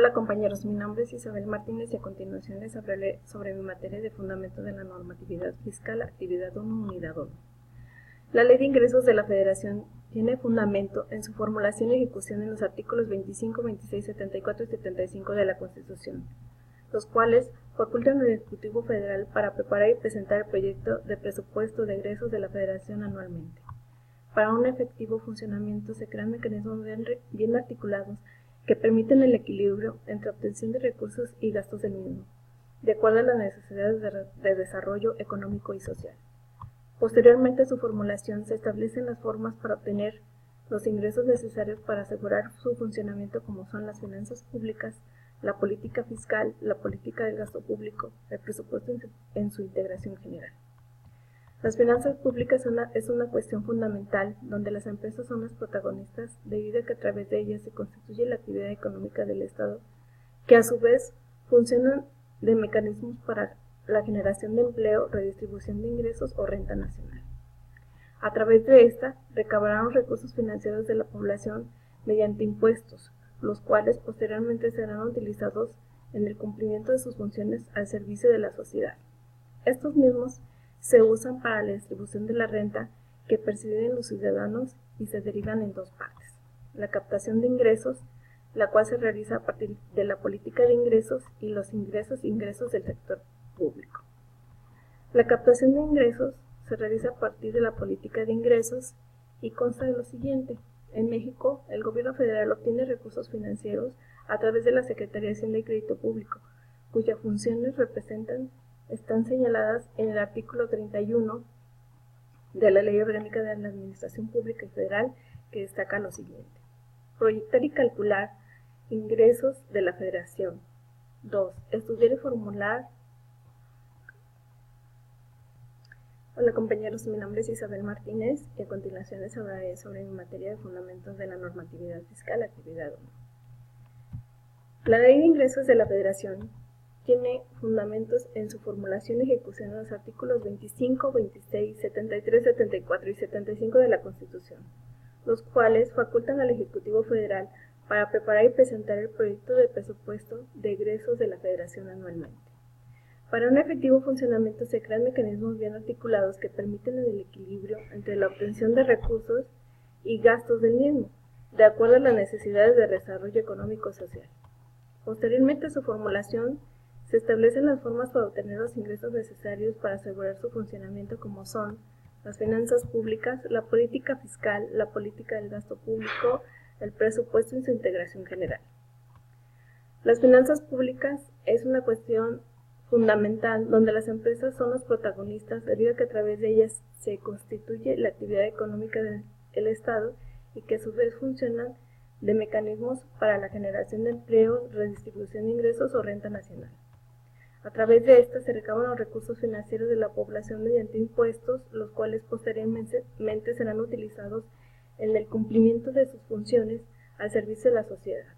Hola compañeros, mi nombre es Isabel Martínez y a continuación les hablaré sobre mi materia de fundamento de la normatividad fiscal, actividad 1, unidad 1. La Ley de Ingresos de la Federación tiene fundamento en su formulación y ejecución en los artículos 25, 26, 74 y 75 de la Constitución, los cuales facultan al Ejecutivo Federal para preparar y presentar el proyecto de presupuesto de egresos de la Federación anualmente. Para un efectivo funcionamiento se crean mecanismos bien articulados que permiten el equilibrio entre obtención de recursos y gastos del mismo, de acuerdo a las necesidades de desarrollo económico y social. Posteriormente a su formulación se establecen las formas para obtener los ingresos necesarios para asegurar su funcionamiento, como son las finanzas públicas, la política fiscal, la política del gasto público, el presupuesto en su integración general. Las finanzas públicas es una cuestión fundamental donde las empresas son las protagonistas debido a que a través de ellas se constituye la actividad económica del Estado, que a su vez funcionan de mecanismos para la generación de empleo, redistribución de ingresos o renta nacional. A través de esta recabarán los recursos financieros de la población mediante impuestos, los cuales posteriormente serán utilizados en el cumplimiento de sus funciones al servicio de la sociedad. Estos mismos se usan para la distribución de la renta que perciben los ciudadanos y se derivan en dos partes: la captación de ingresos, la cual se realiza a partir de la política de ingresos, y los ingresos del sector público. La captación de ingresos se realiza a partir de la política de ingresos y consta de lo siguiente. En México, el gobierno federal obtiene recursos financieros a través de la Secretaría de Hacienda y Crédito Público, cuyas funciones están señaladas en el artículo 31 de la Ley Orgánica de la Administración Pública y Federal, que destaca lo siguiente: proyectar y calcular ingresos de la Federación. 2. Estudiar y formular. Hola compañeros, mi nombre es Isabel Martínez y a continuación les hablaré sobre mi materia de fundamentos de la normatividad fiscal, actividad 1. La Ley de Ingresos de la Federación tiene fundamentos en su formulación y ejecución en los artículos 25, 26, 73, 74 y 75 de la Constitución, los cuales facultan al Ejecutivo Federal para preparar y presentar el proyecto de presupuesto de egresos de la Federación anualmente. Para un efectivo funcionamiento se crean mecanismos bien articulados que permiten el equilibrio entre la obtención de recursos y gastos del mismo, de acuerdo a las necesidades de desarrollo económico y social. Posteriormente a su formulación, se establecen las formas para obtener los ingresos necesarios para asegurar su funcionamiento, como son las finanzas públicas, la política fiscal, la política del gasto público, el presupuesto en su integración general. Las finanzas públicas es una cuestión fundamental donde las empresas son los protagonistas debido a que a través de ellas se constituye la actividad económica del Estado y que a su vez funcionan de mecanismos para la generación de empleo, redistribución de ingresos o renta nacional. A través de esta se recaban los recursos financieros de la población mediante impuestos, los cuales posteriormente serán utilizados en el cumplimiento de sus funciones al servicio de la sociedad.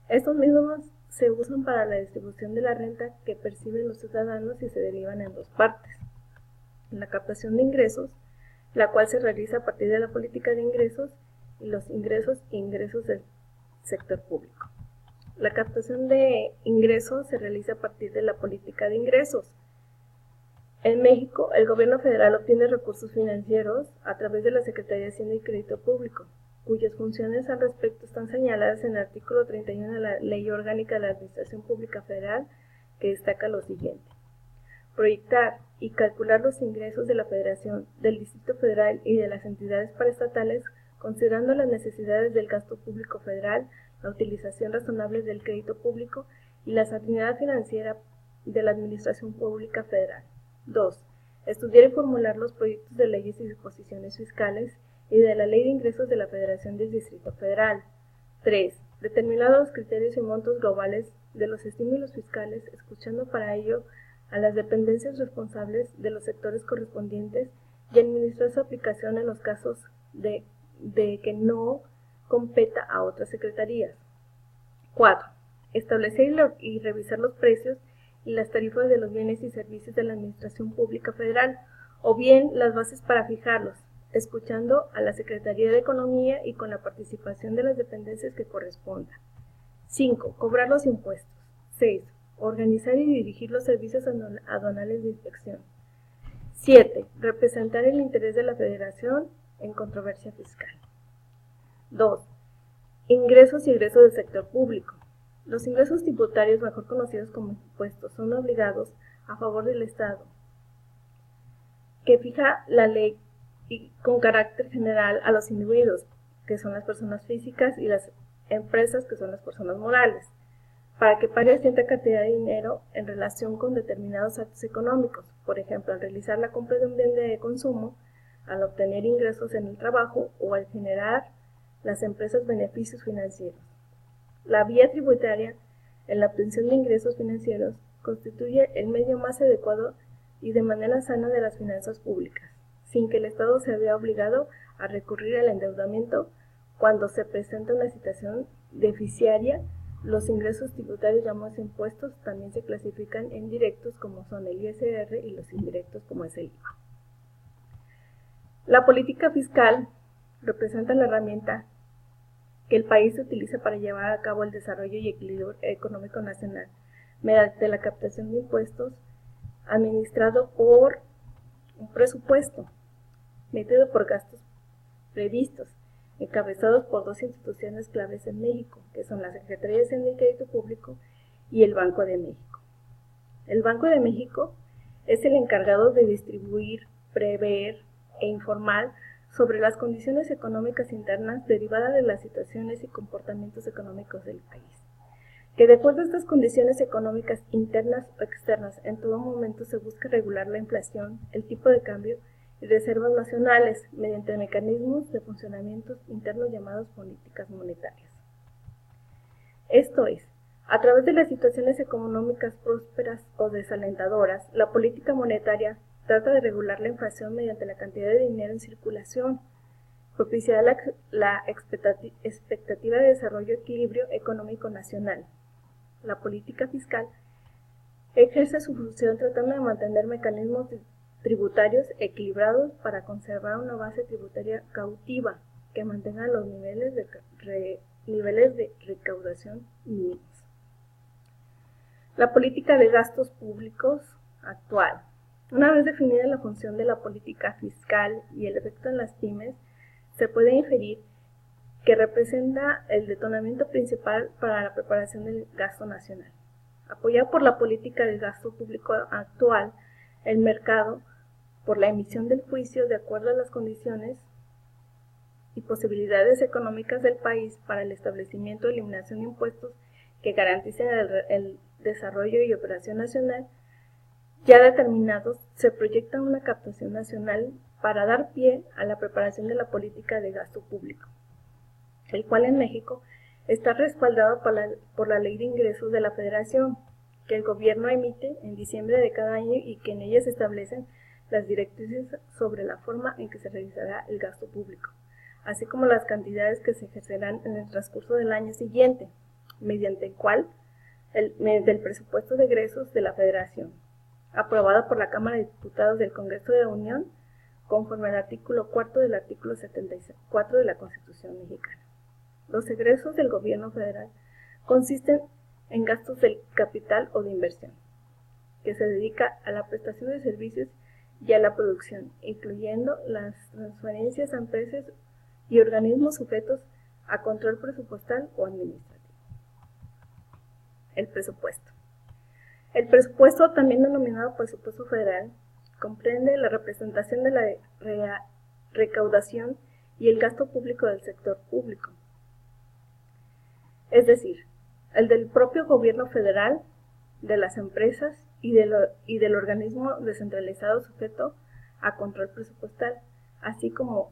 Estos mismos se usan para la distribución de la renta que perciben los ciudadanos y se derivan en dos partes: la captación de ingresos, la cual se realiza a partir de la política de ingresos, y los ingresos del sector público. La captación de ingresos se realiza a partir de la política de ingresos. En México, el gobierno federal obtiene recursos financieros a través de la Secretaría de Hacienda y Crédito Público, cuyas funciones al respecto están señaladas en el artículo 31 de la Ley Orgánica de la Administración Pública Federal, que destaca lo siguiente: proyectar y calcular los ingresos de la Federación, del Distrito Federal y de las entidades paraestatales, considerando las necesidades del gasto público federal, la utilización razonable del crédito público y la sanidad financiera de la Administración Pública Federal. 2. Estudiar y formular los proyectos de leyes y disposiciones fiscales y de la Ley de Ingresos de la Federación del Distrito Federal. 3. Determinar los criterios y montos globales de los estímulos fiscales, escuchando para ello a las dependencias responsables de los sectores correspondientes y administrar su aplicación en los casos de que no competa a otras secretarías. 4. Establecer y revisar los precios y las tarifas de los bienes y servicios de la Administración Pública Federal, o bien las bases para fijarlos, escuchando a la Secretaría de Economía y con la participación de las dependencias que correspondan. 5. Cobrar los impuestos. 6. Organizar y dirigir los servicios aduanales de inspección. 7. Representar el interés de la Federación en controversia fiscal. 2. Ingresos y egresos del sector público. Los ingresos tributarios, mejor conocidos como impuestos, son obligados a favor del Estado, que fija la ley y con carácter general a los individuos, que son las personas físicas, y las empresas, que son las personas morales, para que pague cierta cantidad de dinero en relación con determinados actos económicos, por ejemplo, al realizar la compra de un bien de consumo, al obtener ingresos en el trabajo o al generar las empresas beneficios financieros. La vía tributaria en la obtención de ingresos financieros constituye el medio más adecuado y de manera sana de las finanzas públicas, sin que el Estado se vea obligado a recurrir al endeudamiento cuando se presenta una situación deficitaria. Los ingresos tributarios llamados impuestos también se clasifican en directos, como son el ISR, y los indirectos, como es el IVA. La política fiscal representa la herramienta que el país utiliza para llevar a cabo el desarrollo y equilibrio económico nacional mediante la captación de impuestos administrado por un presupuesto, metido por gastos previstos, encabezados por dos instituciones claves en México, que son la Secretaría de Hacienda y Crédito Público y el Banco de México. El Banco de México es el encargado de distribuir, prever e informar sobre las condiciones económicas internas derivadas de las situaciones y comportamientos económicos del país, que de acuerdo a estas condiciones económicas internas o externas, en todo momento se busca regular la inflación, el tipo de cambio y reservas nacionales mediante mecanismos de funcionamiento internos llamados políticas monetarias. Esto es, a través de las situaciones económicas prósperas o desalentadoras, la política monetaria trata de regular la inflación mediante la cantidad de dinero en circulación, propiciar la expectativa de desarrollo y equilibrio económico nacional. La política fiscal ejerce su función tratando de mantener mecanismos tributarios equilibrados para conservar una base tributaria cautiva que mantenga los niveles de recaudación mínimos. La política de gastos públicos actual. Una vez definida la función de la política fiscal y el efecto en las pymes, se puede inferir que representa el detonamiento principal para la preparación del gasto nacional. Apoyado por la política de gasto público actual, el mercado, por la emisión del juicio de acuerdo a las condiciones y posibilidades económicas del país para el establecimiento y eliminación de impuestos que garanticen el desarrollo y operación nacional, ya determinados, se proyecta una captación nacional para dar pie a la preparación de la política de gasto público, el cual en México está respaldado por la Ley de Ingresos de la Federación, que el gobierno emite en diciembre de cada año y que en ella se establecen las directrices sobre la forma en que se realizará el gasto público, así como las cantidades que se ejercerán en el transcurso del año siguiente, mediante el presupuesto de egresos de la Federación, aprobada por la Cámara de Diputados del Congreso de la Unión, conforme al artículo 4 del artículo 74 de la Constitución mexicana. Los egresos del gobierno federal consisten en gastos del capital o de inversión, que se dedica a la prestación de servicios y a la producción, incluyendo las transferencias a empresas y organismos sujetos a control presupuestal o administrativo. El presupuesto. El presupuesto, también denominado presupuesto federal, comprende la representación de la recaudación y el gasto público del sector público, es decir, el del propio gobierno federal, de las empresas y del organismo descentralizado sujeto a control presupuestal, así como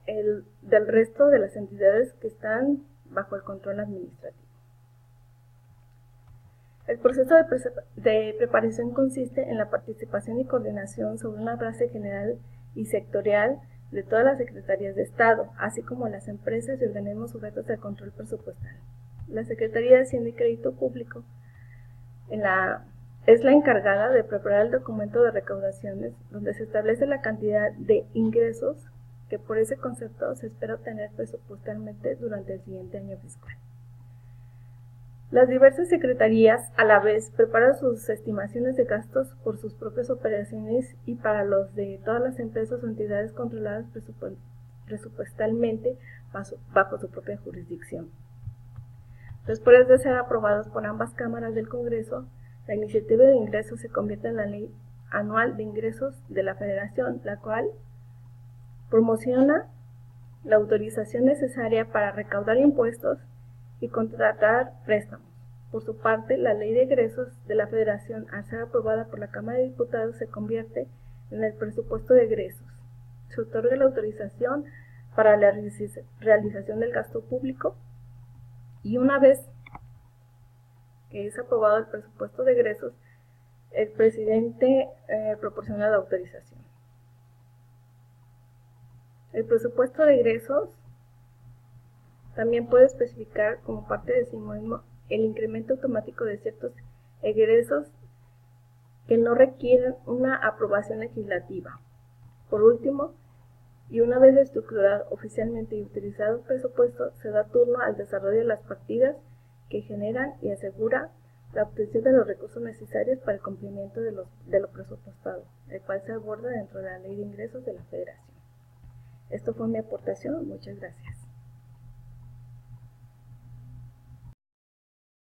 el del resto de las entidades que están bajo el control administrativo. El proceso de preparación consiste en la participación y coordinación sobre una base general y sectorial de todas las secretarías de Estado, así como las empresas y organismos sujetos al control presupuestal. La Secretaría de Hacienda y Crédito Público es la encargada de preparar el documento de recaudaciones, donde se establece la cantidad de ingresos que por ese concepto se espera obtener presupuestalmente durante el siguiente año fiscal. Las diversas secretarías a la vez preparan sus estimaciones de gastos por sus propias operaciones y para los de todas las empresas o entidades controladas presupuestalmente bajo su propia jurisdicción. Después de ser aprobados por ambas cámaras del Congreso, la iniciativa de ingresos se convierte en la Ley Anual de Ingresos de la Federación, la cual promociona la autorización necesaria para recaudar impuestos y contratar préstamos. Por su parte, la Ley de Egresos de la Federación, al ser aprobada por la Cámara de Diputados, se convierte en el presupuesto de egresos. Se otorga la autorización para la realización del gasto público y una vez que es aprobado el presupuesto de egresos, el presidente proporciona la autorización. El presupuesto de egresos también puede especificar como parte de sí mismo el incremento automático de ciertos egresos que no requieren una aprobación legislativa. Por último, y una vez estructurado oficialmente y utilizado el presupuesto, se da turno al desarrollo de las partidas que generan y asegura la obtención de los recursos necesarios para el cumplimiento de lo presupuestado, el cual se aborda dentro de la Ley de Ingresos de la Federación. Esto fue mi aportación. Muchas gracias.